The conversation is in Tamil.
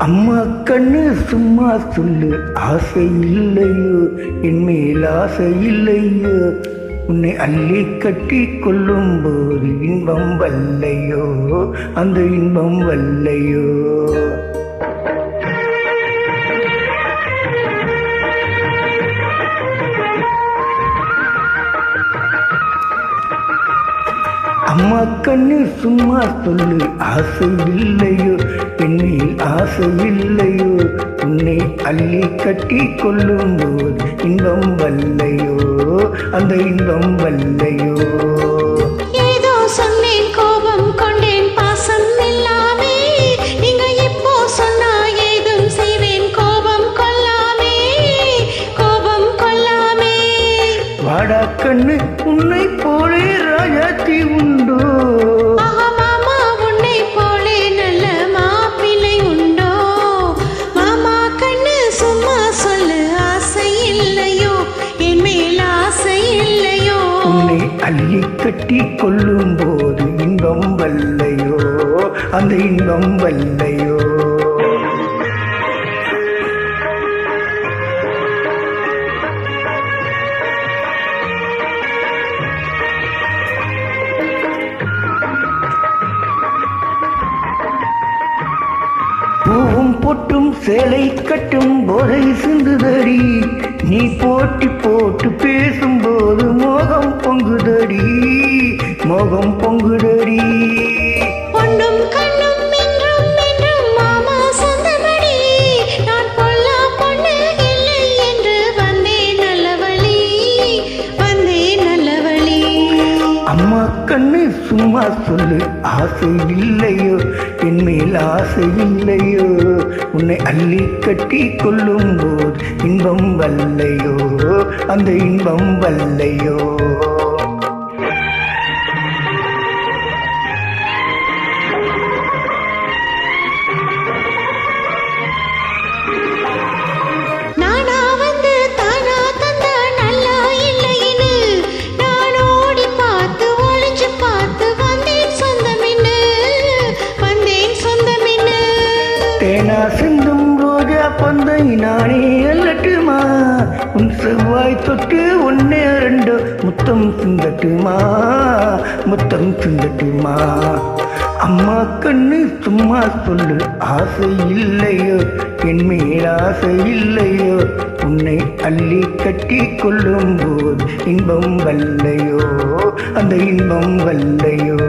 அம்மா கண்ணு சும்மா சொல்லு, ஆசை இல்லையோ என் மேல் ஆசை இல்லையோ, உன்னை அள்ளி கட்டி கொள்ளும் போது இன்பம் வல்லையோ, அந்த இன்பம் வல்லையோ. அம்மா கண்ணு சும்மா சொல்லு, ஆசை இல்லையோ என் மேல் ஆசை இல்லையோ, உன்னை அள்ளி கட்டி கொள்ளும் போது இன்பம் வல்லையோ, அந்த இன்பம் வல்லையோ. ஏதோ சொன்னேன், கோபம் கொண்டேன், பாசம் இல்லாமே, நீங்க இப்போ சொன்னா ஏதும் செய்வேன், கோபம் கொள்ளாமே, கோபம் கொள்ளாமே. வாடா கண்ணு உன்னை போலே ராஜாத்தி உண்டோ, மாமா உன்னை போலே நல்ல மாப்பிள்ளை உண்டோ, மாமா கண்ணு சும்மா சொல்லு, ஆசை இல்லையோ என் மேல் ஆசை இல்லையோ, உன்னை அள்ளி கட்டி கொள்ளும் போது இன்பம் வல்லையோ, அந்த இன்பம் வல்லையோ. பூவும் பொட்டும் சேலை கட்டும் போதை சிந்துதடி, நீ போட்டி போட்டு பேசும்போது மோகம் பொங்குதடி, மோகம் பொங்குதடி. பொண்ணும் கண்ணும் என்றும் என்றும் மாமா சொந்தபடி, நான் பொல்லா பொண்ணு இல்லை என்று வந்தேன் நல்ல வழி, வந்தேன் நல்ல வழி. அம்மா கண்ணு சும்மா சொல்லு, ஆசை இல்லையோ என் மேல் ஆசை இல்லையோ, உன்னை அள்ளி கட்டி கொள்ளும் போது இன்பம் வல்லையோ, அந்த இன்பம் வல்லையோ. நானா வந்து தானா தந்த நல்லா இல்லைன்னு, நான் ஓடி பார்த்து ஒளிஞ்சு பார்த்து வந்தேன் சொந்தமின்னு, வந்தேன் சொந்தமின்னு. தேனா சிந்தும் ரோஜா பந்தை நானே அல்லட்டுமா, உன் செவ்வாய் தொட்டு ஒன்னே ரெண்டு முத்தம் சிந்தட்டுமா, முத்தம் சிந்தட்டுமா. அம்மா கண்ணு சும்மா சொல்லு, ஆசை இல்லையோ என் மேல் ஆசை இல்லையோ, உன்னை அள்ளி கட்டி கொள்ளும் போது இன்பம் வல்லையோ, அந்த இன்பம் வல்லையோ.